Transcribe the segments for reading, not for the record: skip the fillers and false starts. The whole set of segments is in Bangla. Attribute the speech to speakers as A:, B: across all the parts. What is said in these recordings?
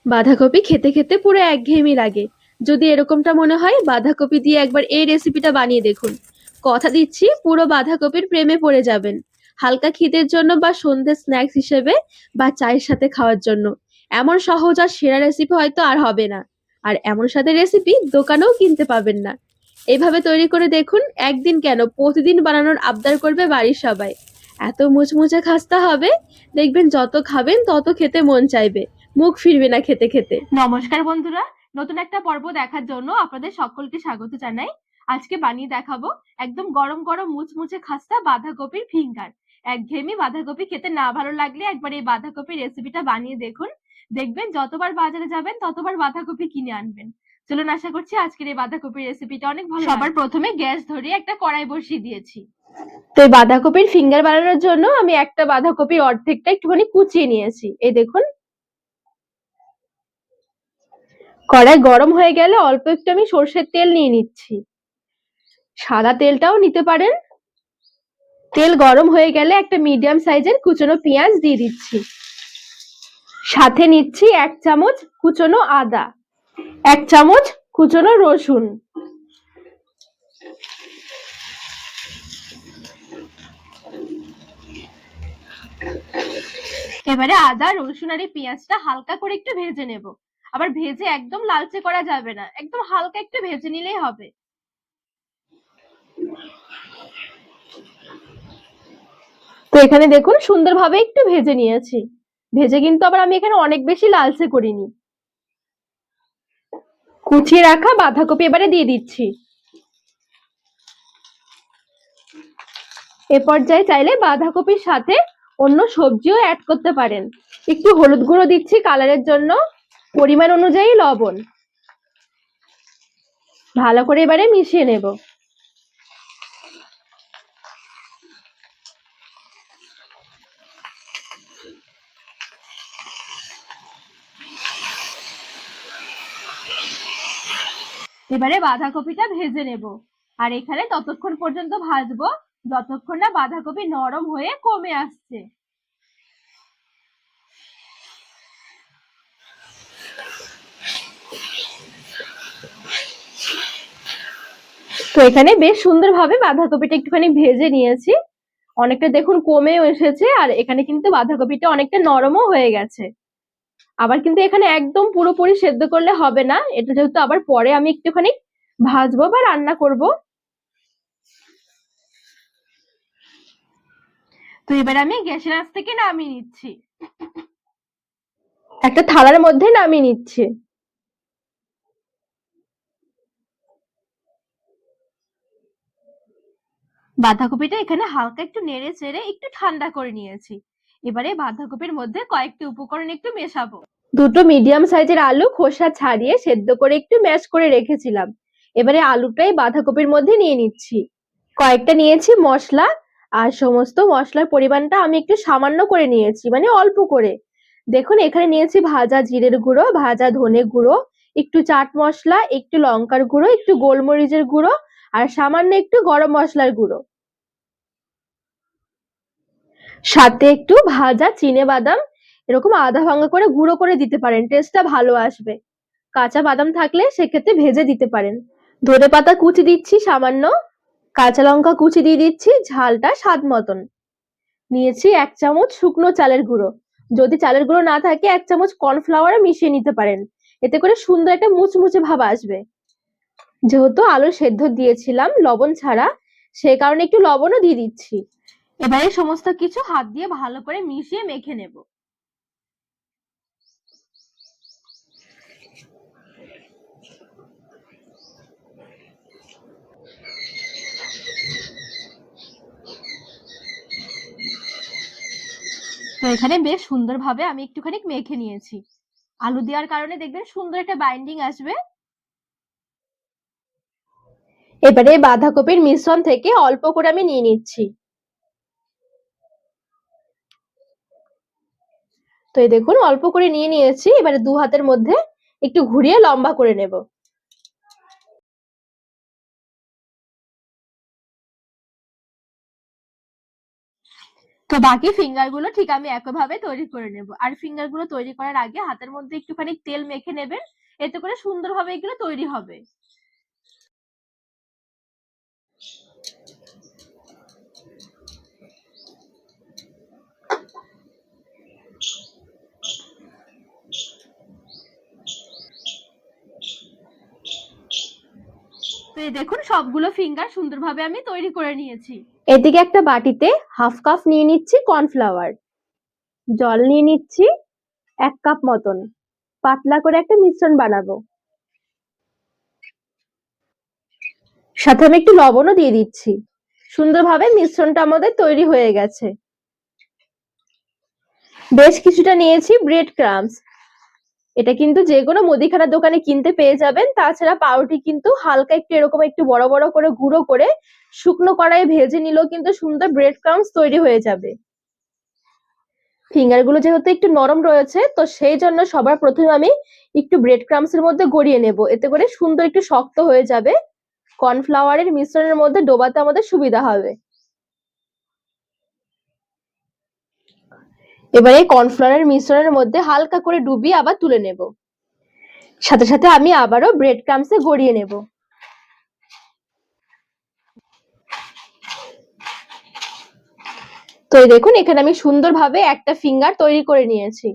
A: বাঁধাকপি খেতে খেতে পুরো একঘেয়েমি লাগে। যদি এরকমটা মনে হয়, বাঁধাকপি দিয়ে একবার এই রেসিপিটা বানিয়ে দেখুন। কথা দিচ্ছি, পুরো বাঁধাকপির প্রেমে পড়ে যাবেন। হালকা খিদের জন্য বা সন্ধ্যে স্ন্যাক্স হিসেবে বা চায়ের সাথে খাওয়ার জন্য এমন সহজ আর সেরা রেসিপি হয়তো আর হবে না। আর এমন স্বাদের রেসিপি দোকানেও কিনতে পাবেন না। এইভাবে তৈরি করে দেখুন, একদিন কেন প্রতিদিন বানানোর আবদার করবে বাড়ির সবাই। এত মুচমুচে খাস্তা হবে, দেখবেন যত খাবেন তত খেতে মন চাইবে, মুখ ফিরবে না খেতে খেতে।
B: নমস্কার বন্ধুরা, নতুন একটা পর্ব দেখার জন্য আপনাদের সকলকে স্বাগত জানাই। আজকে বানিয়ে দেখাবো একদম গরম গরম মুচমুচে খাস্তা বাঁধাকপির ফিঙ্গার। একঘেয়েমি বাঁধাকপি খেতে না ভালো লাগলে একবার এই বাঁধাকপির রেসিপিটা বানিয়ে দেখুন। দেখবেন যতবার বাজারে যাবেন ততবার বাঁধাকপি কিনে আনবেন। চলুন, আশা করছি আজকের এই বাঁধাকপির রেসিপিটা অনেক ভালো। সবার প্রথমে গ্যাস ধরিয়ে একটা কড়াই বসিয়ে দিয়েছি।
A: তো এই বাঁধাকপির ফিঙ্গার বানানোর জন্য আমি একটা বাঁধাকপির অর্ধেকটা একটুখানি কুচিয়ে নিয়েছি। এই দেখুন, কড়াই গরম হয়ে গেলে অল্প একটু আমি সর্ষের তেল নিয়ে নিচ্ছি। সাদা তেলটাও নিতে পারেন। তেল গরম হয়ে গেলে একটা মিডিয়াম সাইজের কুচনো পেঁয়াজ দিয়ে দিচ্ছি। সাথে নিচ্ছি 1 চামচ কুচনো আদা, 1 চামচ কুচনো রসুন।
B: এবারে আদা, রসুন আর এই পেঁয়াজটা হালকা করে একটু ভেজে নেব। আবার ভেজে একদম লালচে করা যাবে না, একদম হালকা একটু ভেজে নিলেই হবে।
A: তো এখানে দেখুন, সুন্দরভাবে একটু ভেজে নিয়েছি। ভেজে কিন্তু আবার আমি এখানে অনেক বেশি লালচে করিনি। কুচিয়ে রাখা বাঁধাকপি এবারে দিয়ে দিচ্ছি। এ পর্যায়ে চাইলে বাঁধাকপির সাথে অন্য সবজিও অ্যাড করতে পারেন। একটু হলুদ গুঁড়ো দিচ্ছি কালারের জন্য, পরিমাণ অনুযায়ী লবণ। ভালো করে এবারে মিশিয়ে নেব।
B: এবারে বাঁধাকপিটা ভেজে নেব। আর এখানে ততক্ষণ পর্যন্ত ভাজবো যতক্ষণ না বাঁধাকপি নরম হয়ে কমে আসছে।
A: তো এখানে বেশ সুন্দরভাবে বাঁধাকপিটা একটুখানি ভেজে নিয়েছি। অনেকটা দেখুন কমেও এসেছে, আর এখানে কিন্তু বাঁধাকপিটা অনেকটা নরমও হয়ে গেছে। আবার কিন্তু এখানে একদম পুরোপুরি সেদ্ধ করলে হবে না, এটা যেহেতু আবার পরে আমি একটুখানি ভাজবো বা রান্না করব।
B: তো এবার আমি গ্যাসের আঁচ থেকে নামিয়ে নিচ্ছি।
A: একটা থালার মধ্যে নামিয়ে নিচ্ছি।
B: বাঁধাকপিটা এখানে হালকা একটু নেড়ে চেড়ে একটু ঠান্ডা করে নিয়েছি। এবারে বাঁধাকপির মধ্যে কয়েকটি উপকরণ একটু মেশাবো।
A: দুটো মিডিয়াম সাইজের আলু খোসা ছাড়িয়ে সেদ্ধ করে একটু ম্যাশ করে রেখেছিলাম। এবারে আলুটাই বাঁধাকপির মধ্যে নিয়ে নিচ্ছি। কয়েকটা নিয়েছি মশলা, আর সমস্ত মশলার পরিমাণটা আমি একটু সামান্য করে নিয়েছি, মানে অল্প করে। দেখুন, এখানে নিয়েছি ভাজা জিরের গুঁড়ো, ভাজা ধনে গুঁড়ো, একটু চাট মশলা, একটু লঙ্কার গুঁড়ো, একটু গোলমরিচের গুঁড়ো, আর সামান্য একটু গরম মশলার গুঁড়ো। সাথে একটু ভাজা চিনে বাদাম, এরকম আধা ভাঙা করে গুঁড়ো করে দিতে পারেন, টেস্টটা ভালো আসবে। কাঁচা বাদাম থাকলে সেক্ষেত্রে ভেজে দিতে পারেন। ধনেপাতা কুচি দিচ্ছি সামান্য, কাঁচা লঙ্কা কুচি দিয়ে দিচ্ছি, ঝালটা স্বাদ মতন। নিয়েছি 1 চামচ শুকনো চালের গুঁড়ো। যদি চালের গুঁড়ো না থাকে 1 চামচ কর্নফ্লাওয়ার মিশিয়ে নিতে পারেন, এতে করে সুন্দর একটা মুচমুচে ভাব আসবে। যেহেতু আলু সেদ্ধ দিয়েছিলাম লবণ ছাড়া, সেই কারণে একটু লবণও দিয়ে দিচ্ছি।
B: এবারে সমস্ত কিছু হাত দিয়ে ভালো করে মিশিয়ে মেখে নেব। তো এখানে বেশ সুন্দরভাবে আমি একটুখানি মেখে নিয়েছি। আলু দেওয়ার কারণে দেখবেন সুন্দর একটা বাইন্ডিং আসবে।
A: এবারে বাঁধাকপির মিশ্রণ থেকে অল্প করে আমি নিয়ে নিচ্ছি। তো এই দেখুন, অল্প করে নিয়ে নিয়েছি। এবারে 2 হাতের মধ্যে একটু ঘুরিয়ে লম্বা করে নেব।
B: তো বাকি ফিঙ্গার গুলো ঠিক আমি একইভাবে তৈরি করে নেব। আর ফিঙ্গার গুলো তৈরি করার আগে হাতের মধ্যে একটুখানি তেল মেখে নেবেন, এতে করে সুন্দরভাবে এগুলো তৈরি হবে। তো এই দেখুন সবগুলো ফিঙ্গার সুন্দরভাবে আমি তৈরি করে নিয়েছি।
A: এদিকে একটা বাটিতে হাফ কাপ নিয়ে নিচ্ছি কর্নফ্লাওয়ার, জল নিয়ে নিচ্ছি 1 কাপ মতন, পাতলা করে একটা মিশ্রণ বানাবো। সাথে আমি একটু লবণও দিয়ে দিচ্ছি। সুন্দরভাবে মিশ্রণটা আমাদের তৈরি হয়ে গেছে। বেশ কিছুটা নিয়েছি ব্রেড ক্রাম্বস, এটা কিন্তু যে কোনো মুদিখানার দোকানে কিনতে পেয়ে যাবেন। তাছাড়া পাউরুটি কিন্তু হালকা একটু এরকম একটু বড় বড় করে গুঁড়ো করে শুকনো কড়াইয়ে ভেজে নিলেও কিন্তু সুন্দর ব্রেড ক্রাম্বস তৈরি হয়ে যাবে। ফিঙ্গার গুলো যেহেতু একটু নরম রয়েছে, তো সেই জন্য সবার প্রথমে আমি একটু ব্রেড ক্রাম্বস এর মধ্যে গড়িয়ে নেব, এতে করে সুন্দর একটু শক্ত হয়ে যাবে। কর্নফ্লাওয়ারের মিশ্রণের মধ্যে ডোবাতে আমাদের সুবিধা হবে। এবারে কর্নফ্লাওয়ারের মিশ্রণের মধ্যে হালকা করে ডুবিয়ে আবার তুলে নেব। সাথে সাথে আমি আবারও ব্রেড ক্রাম্বসে গড়িয়ে নেব। তো এই দেখুন এখানে আমি সুন্দরভাবে একটা ফিঙ্গার তৈরি করে নিয়েছি।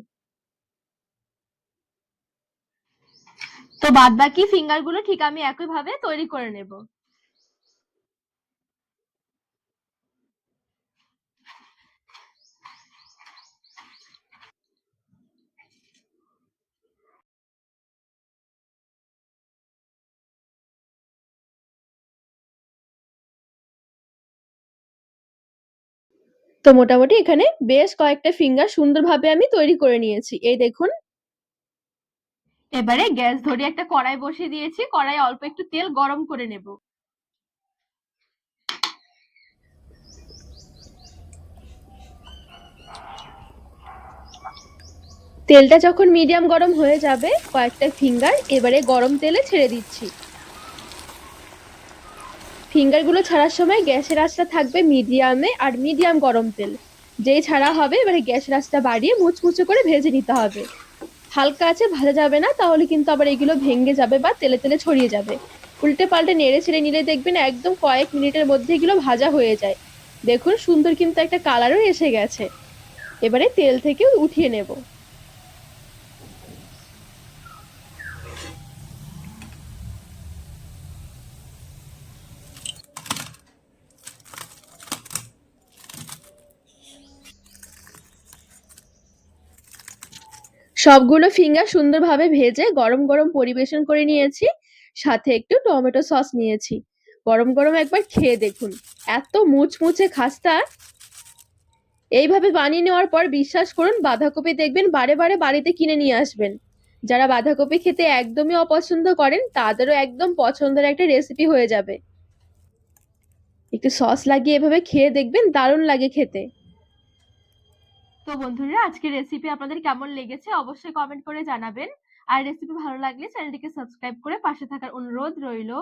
B: তো বাদ বাকি ফিঙ্গার গুলো ঠিক আমি একইভাবে তৈরি করে নেব।
A: তো মোটামুটি এখানে বেশ কয়েকটা ফিঙ্গার সুন্দরভাবে আমি তৈরি করে নিয়েছি, এই দেখুন।
B: এবারে গ্যাস ধরিয়ে একটা কড়াই বসিয়ে দিয়েছি, কড়াই অল্প একটু তেল গরম করে নেব।
A: তেলটা যখন মিডিয়াম গরম হয়ে যাবে, কয়েকটা ফিঙ্গার এবারে গরম তেলে ছেড়ে দিচ্ছি। ফিঙ্গার গুলো ছাড়ার সময় গ্যাসের আঁচটা থাকবে মিডিয়ামে, আর মিডিয়াম গরম তেল। যেই ছাড়া হবে এবারে গ্যাসের আঁচটা বাড়িয়ে মুচমুচে করে ভেজে নিতে হবে। হালকা আছে ভাজা যাবে না, তাহলে কিন্তু আবার এগুলো ভেঙে যাবে বা তেলে তেলে ছড়িয়ে যাবে। উল্টে পাল্টে নেড়ে ছেড়ে নিলে দেখবেন একদম কয়েক মিনিটের মধ্যে এগুলো ভাজা হয়ে যায়। দেখুন সুন্দর কিন্তু একটা কালারও এসে গেছে। এবারে তেল থেকে উঠিয়ে নেব। সবগুলো ফিঙ্গার সুন্দরভাবে ভেজে গরম গরম পরিবেশন করে নিয়েছি। সাথে একটু টমেটো সস নিয়েছি। গরম গরম একবার খেয়ে দেখুন, এত মুচমুচে খাস্তা। এইভাবে বানিয়ে নেওয়ার পর বিশ্বাস করুন বাঁধাকপি দেখবেন বারে বারে বাড়িতে কিনে নিয়ে আসবেন। যারা বাঁধাকপি খেতে একদমই অপছন্দ করেন তাদেরও একদম পছন্দের একটা রেসিপি হয়ে যাবে। একটু সস লাগিয়ে এভাবে খেয়ে দেখবেন, দারুণ লাগে খেতে।
B: তো বন্ধুরা আজকের রেসিপি আপনাদের কেমন লেগেছে অবশ্যই কমেন্ট করে জানাবেন। আর রেসিপি ভালো লাগলে চ্যানেলটিকে সাবস্ক্রাইব করে পাশে থাকার অনুরোধ রইল।